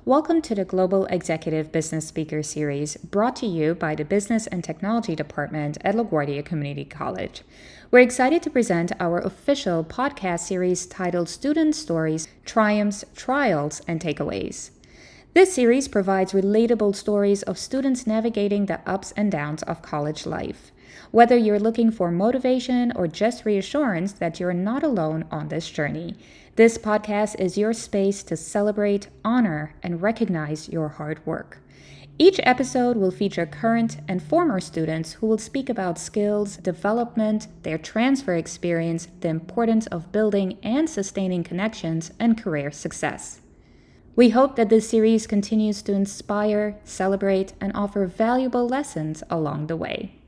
Welcome to the Global Executive Business Speaker Series, brought to you by the Business and Technology Department at LaGuardia Community College. We're excited to present our official podcast series titled Student Stories, Triumphs, Trials, and Takeaways. This series provides relatable stories of students navigating the ups and downs of college life. Whether you're looking for motivation or just reassurance that you're not alone on this journey, this podcast is your space to celebrate, honor, and recognize your hard work. Each episode will feature current and former students who will speak about skills, development, their transfer experience, the importance of building and sustaining connections, and career success. We hope that this series continues to inspire, celebrate, and offer valuable lessons along the way.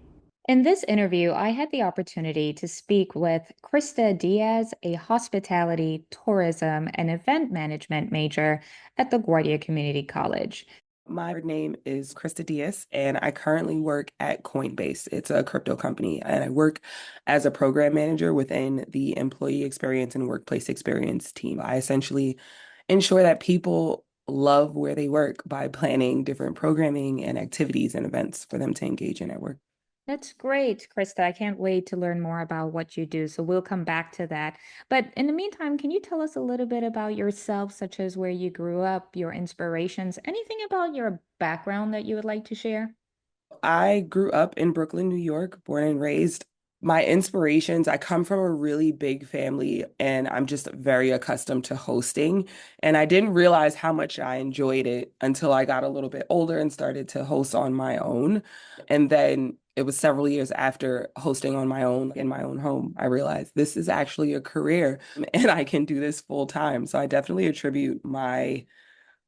In this interview, I had the opportunity to speak with Christa Diaz, a hospitality, tourism, and event management major at LaGuardia Community College. My name is Christa Diaz, and I currently work at Coinbase. It's a crypto company, and I work as a program manager within the employee experience and workplace experience team. I essentially ensure that people love where they work by planning different programming and activities and events for them to engage in at work. That's great, Krista. I can't wait to learn more about what you do. So we'll come back to that. But in the meantime, can you tell us a little bit about yourself, such as where you grew up, your inspirations, anything about your background that you would like to share? I grew up in Brooklyn, New York, born and raised. My inspirations, I come from a really big family and I'm just very accustomed to hosting. And I didn't realize how much I enjoyed it until I got a little bit older and started to host on my own. And then it was several years after hosting on my own in my own home, I realized this is actually a career and I can do this full time. So I definitely attribute my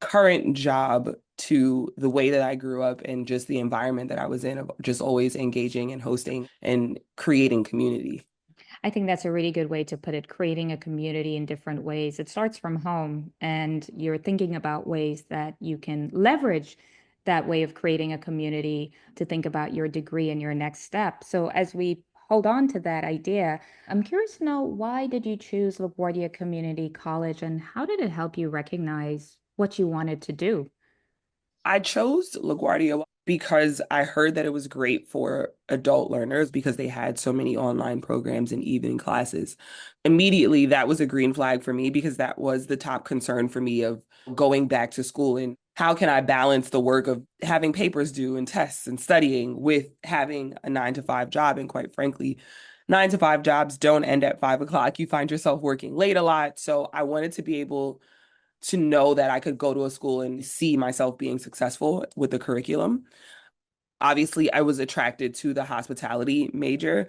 current job to the way that I grew up and just the environment that I was in of just always engaging and hosting and creating community. I think that's a really good way to put it, creating a community in different ways. It starts from home, and you're thinking about ways that you can leverage that way of creating a community to think about your degree and your next step. So, as we hold on to that idea, I'm curious to know, why did you choose LaGuardia Community College, and how did it help you recognize what you wanted to do? I chose LaGuardia because I heard that it was great for adult learners because they had so many online programs and evening classes. Immediately, that was a green flag for me because that was the top concern for me of going back to school and how can I balance the work of having papers due and tests and studying with having a 9 to 5 job. And quite frankly, 9 to 5 jobs don't end at 5 o'clock. You find yourself working late a lot. So I wanted to be able to know that I could go to a school and see myself being successful with the curriculum. Obviously, I was attracted to the hospitality major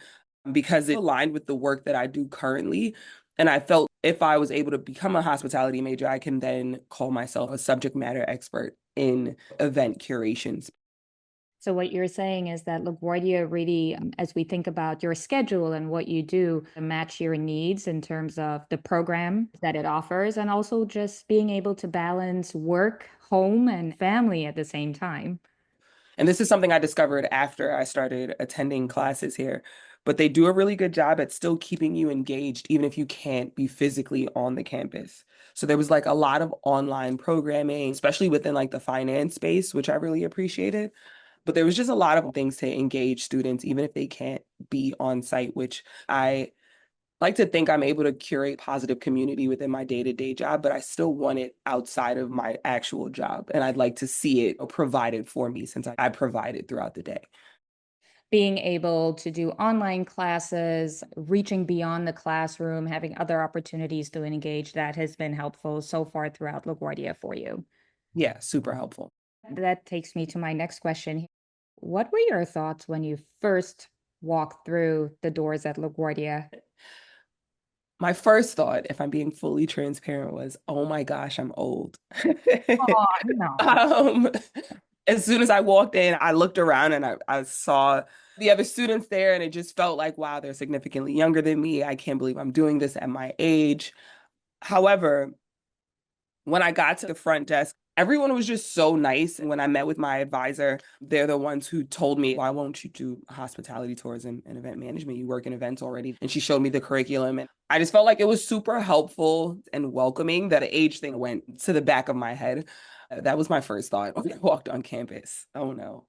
because it aligned with the work that I do currently. And I felt if I was able to become a hospitality major, I can then call myself a subject matter expert in event curations. So what you're saying is that LaGuardia really, as we think about your schedule and what you do, match your needs in terms of the program that it offers, and also just being able to balance work, home, and family at the same time. And this is something I discovered after I started attending classes here. But they do a really good job at still keeping you engaged, even if you can't be physically on the campus. So there was like a lot of online programming, especially within like the finance space, which I really appreciated. But there was just a lot of things to engage students, even if they can't be on site, which I like to think I'm able to curate positive community within my day-to-day job, but I still want it outside of my actual job. And I'd like to see it provided for me since I provide it throughout the day. Being able to do online classes, reaching beyond the classroom, having other opportunities to engage, that has been helpful so far throughout LaGuardia for you. Yeah, super helpful. That takes me to my next question. What were your thoughts when you first walked through the doors at LaGuardia? My first thought, if I'm being fully transparent, was, oh my gosh, I'm old. Oh, no. Um, as soon as I walked in, I looked around and I saw the other students there, and it just felt like, wow, they're significantly younger than me. I can't believe I'm doing this at my age. However, when I got to the front desk, everyone was just so nice. And when I met with my advisor, they're the ones who told me, why won't you do hospitality tourism and event management? You work in events already. And she showed me the curriculum. And I just felt like it was super helpful and welcoming. That age thing went to the back of my head. That was my first thought when I walked on campus. Oh no.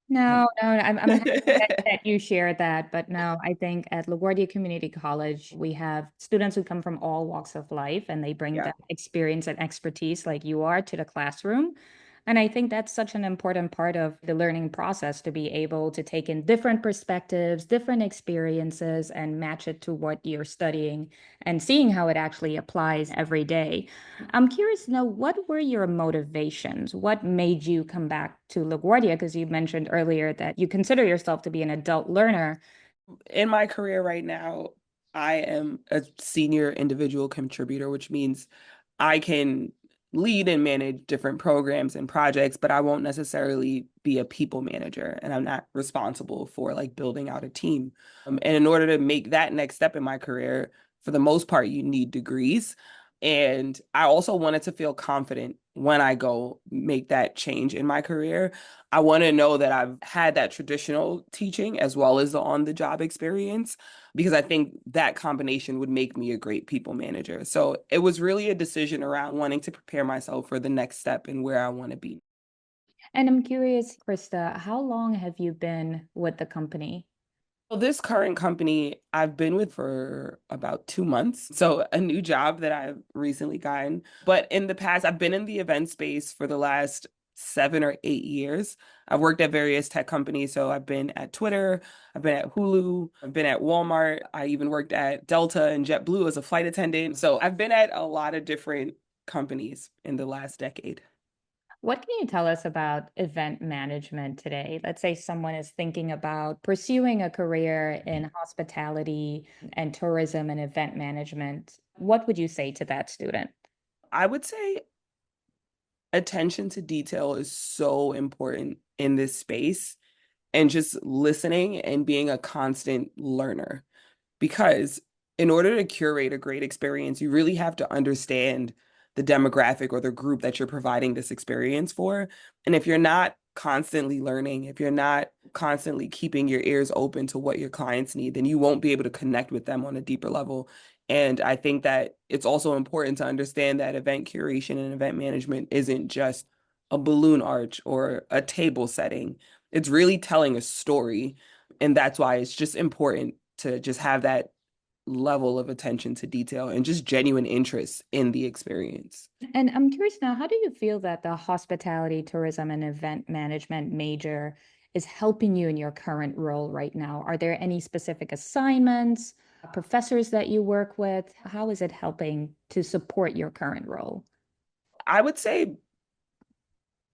No, I'm happy that you shared that. But no, I think at LaGuardia Community College, we have students who come from all walks of life and they bring Yeah. that experience and expertise like you are to the classroom. And I think that's such an important part of the learning process to be able to take in different perspectives, different experiences, and match it to what you're studying and seeing how it actually applies every day. I'm curious to know what were your motivations? What made you come back to LaGuardia? Because you mentioned earlier that you consider yourself to be an adult learner. In my career right now, I am a senior individual contributor, which means I can lead and manage different programs and projects, but I won't necessarily be a people manager and I'm not responsible for like building out a team. And in order to make that next step in my career, for the most part, you need degrees. And I also wanted to feel confident when I go make that change in my career. I want to know that I've had that traditional teaching as well as the on-the-job experience because I think that combination would make me a great people manager. So it was really a decision around wanting to prepare myself for the next step and where I want to be. And I'm curious, Krista, how long have you been with the company? So this current company I've been with for about 2 months. So a new job that I've recently gotten. But in the past, I've been in the event space for the last 7 or 8 years. I've worked at various tech companies. So I've been at Twitter, I've been at Hulu, I've been at Walmart. I even worked at Delta and JetBlue as a flight attendant. So I've been at a lot of different companies in the last decade. What can you tell us about event management today? Let's say someone is thinking about pursuing a career in hospitality and tourism and event management. What would you say to that student? I would say attention to detail is so important in this space and just listening and being a constant learner. Because in order to curate a great experience, you really have to understand the demographic or the group that you're providing this experience for. And if you're not constantly learning, if you're not constantly keeping your ears open to what your clients need, then you won't be able to connect with them on a deeper level. And I think that it's also important to understand that event curation and event management isn't just a balloon arch or a table setting. It's really telling a story. And that's why it's just important to just have that level of attention to detail and just genuine interest in the experience. And I'm curious now, how do you feel that the hospitality, tourism, and event management major is helping you in your current role right now? Are there any specific assignments, professors that you work with? How is it helping to support your current role? I would say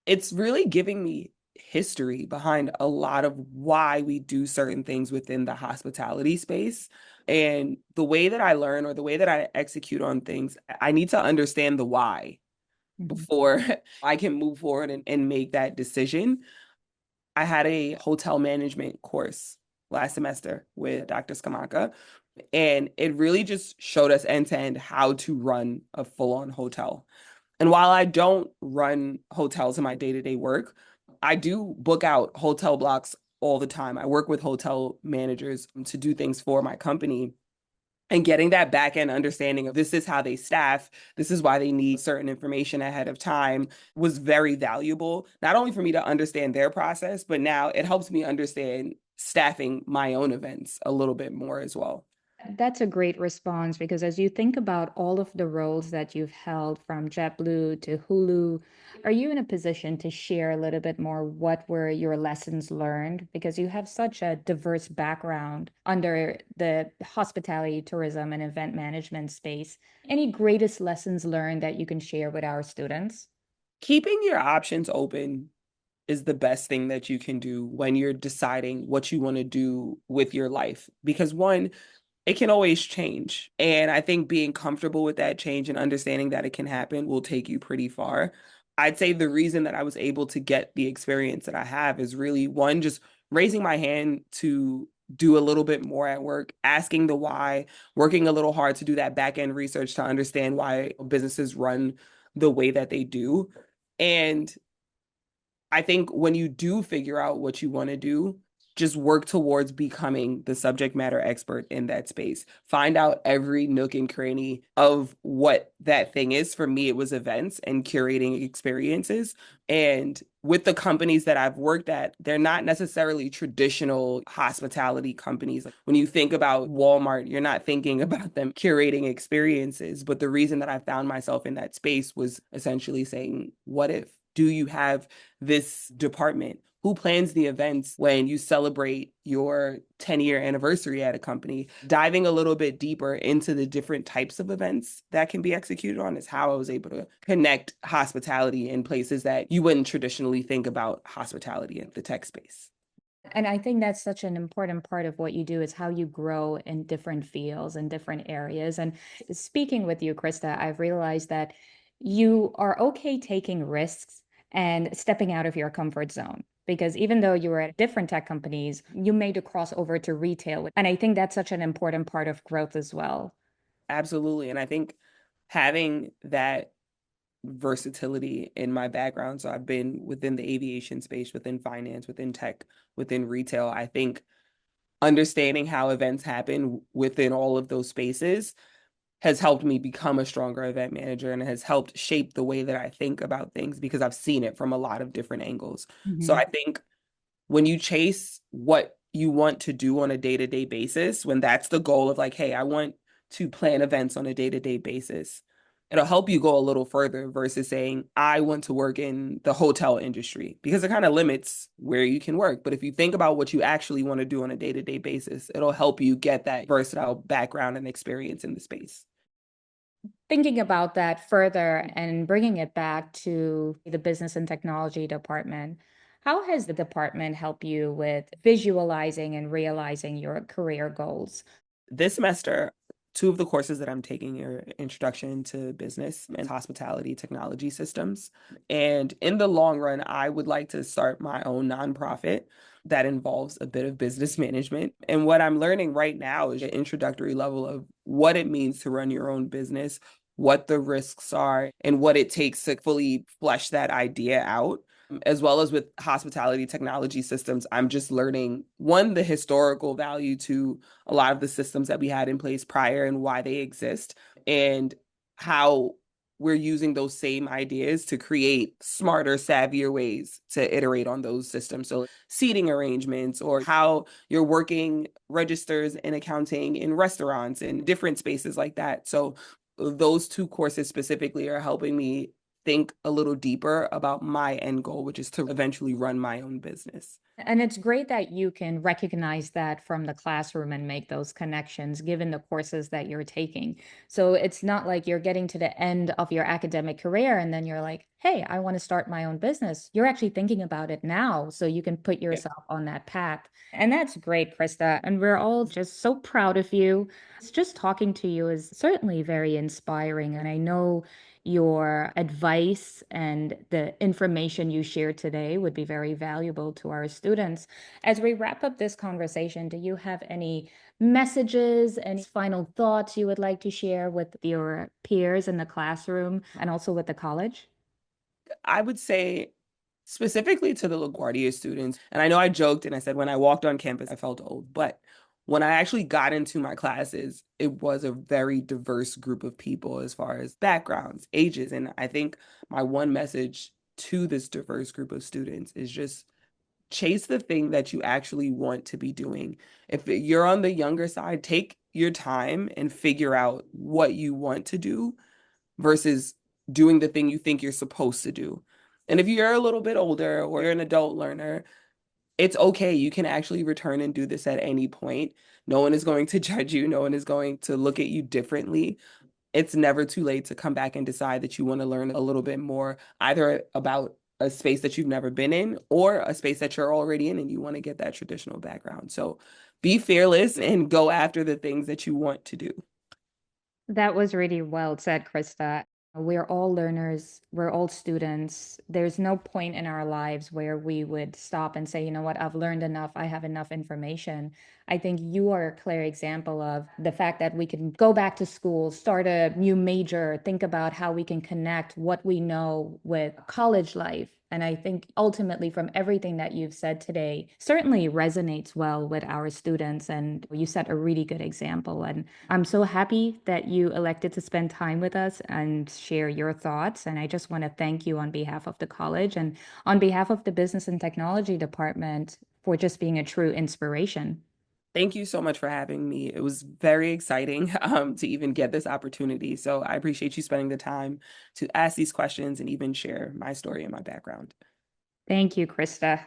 it's really giving me history behind a lot of why we do certain things within the hospitality space. And the way that I learn or the way that I execute on things, I need to understand the why Mhm. before I can move forward and make that decision. I had a hotel management course last semester with Dr. Skamaka, and it really just showed us end to end how to run a full-on hotel. And while I don't run hotels in my day-to-day work, I do book out hotel blocks all the time. I work with hotel managers to do things for my company. And getting that back end understanding of this is how they staff, this is why they need certain information ahead of time was very valuable, not only for me to understand their process, but now it helps me understand staffing my own events a little bit more as well. That's a great response because as you think about all of the roles that you've held from JetBlue to Hulu, are you in a position to share a little bit more what were your lessons learned? Because you have such a diverse background under the hospitality, tourism, and event management space. Any greatest lessons learned that you can share with our students? Keeping your options open is the best thing that you can do when you're deciding what you want to do with your life. Because one, it can always change. And I think being comfortable with that change and understanding that it can happen will take you pretty far. I'd say the reason that I was able to get the experience that I have is really one, just raising my hand to do a little bit more at work, asking the why, working a little hard to do that back end research to understand why businesses run the way that they do. And I think when you do figure out what you want to do, just work towards becoming the subject matter expert in that space. Find out every nook and cranny of what that thing is. For me, it was events and curating experiences. And with the companies that I've worked at, they're not necessarily traditional hospitality companies. Like when you think about Walmart, you're not thinking about them curating experiences. But the reason that I found myself in that space was essentially saying, what if? Do you have this department? Who plans the events when you celebrate your 10-year anniversary at a company? Diving a little bit deeper into the different types of events that can be executed on is how I was able to connect hospitality in places that you wouldn't traditionally think about hospitality in the tech space. And I think that's such an important part of what you do is how you grow in different fields and different areas. And speaking with you, Krista, I've realized that you are okay taking risks and stepping out of your comfort zone. Because even though you were at different tech companies, you made a crossover to retail. And I think that's such an important part of growth as well. Absolutely. And I think having that versatility in my background, so I've been within the aviation space, within finance, within tech, within retail, I think understanding how events happen within all of those spaces has helped me become a stronger event manager and has helped shape the way that I think about things because I've seen it from a lot of different angles. So Mhm. I think when you chase what you want to do on a day-to-day basis, when that's the goal of like, hey, I want to plan events on a day-to-day basis, it'll help you go a little further versus saying, I want to work in the hotel industry because it kind of limits where you can work. But if you think about what you actually want to do on a day-to-day basis, it'll help you get that versatile background and experience in the space. Thinking about that further and bringing it back to the business and technology department, how has the department helped you with visualizing and realizing your career goals? This semester, two of the courses that I'm taking are Introduction to Business and Hospitality Technology Systems. And in the long run, I would like to start my own nonprofit that involves a bit of business management. And what I'm learning right now is an introductory level of what it means to run your own business, what the risks are, and what it takes to fully flesh that idea out. As well as with hospitality technology systems, I'm just learning one, the historical value to a lot of the systems that we had in place prior and why they exist, and how we're using those same ideas to create smarter, savvier ways to iterate on those systems. So, seating arrangements, or how you're working registers and accounting in restaurants and different spaces like that. So, those two courses specifically are helping me think a little deeper about my end goal, which is to eventually run my own business. And it's great that you can recognize that from the classroom and make those connections given the courses that you're taking. So it's not like you're getting to the end of your academic career and then you're like, hey, I want to start my own business. You're actually thinking about it now so you can put Yeah. yourself on that path. And that's great, Krista. And we're all just so proud of you. It's just talking to you is certainly very inspiring. And I know your advice and the information you shared today would be very valuable to our students. As we wrap up this conversation, do you have any messages, any final thoughts you would like to share with your peers in the classroom and also with the college? I would say specifically to the LaGuardia students, and I know I joked and I said when I walked on campus, I felt old, but when I actually got into my classes, it was a very diverse group of people as far as backgrounds, ages. And I think my one message to this diverse group of students is just chase the thing that you actually want to be doing. If you're on the younger side, take your time and figure out what you want to do versus doing the thing you think you're supposed to do. And if you're a little bit older or you're an adult learner, it's okay. You can actually return and do this at any point. No one is going to judge you. No one is going to look at you differently. It's never too late to come back and decide that you want to learn a little bit more, either about a space that you've never been in or a space that you're already in and you want to get that traditional background. So be fearless and go after the things that you want to do. That was really well said, Krista. We're all learners, we're all students. There's no point in our lives where we would stop and say, you know what, I've learned enough, I have enough information. I think you are a clear example of the fact that we can go back to school, start a new major, think about how we can connect what we know with college life And I think ultimately, from everything that you've said today, certainly resonates well with our students. And you set a really good example. And I'm so happy that you elected to spend time with us and share your thoughts. And I just want to thank you on behalf of the college and on behalf of the Business and Technology Department for just being a true inspiration. Thank you so much for having me. It was very exciting to even get this opportunity. So I appreciate you spending the time to ask these questions and even share my story and my background. Thank you, Krista.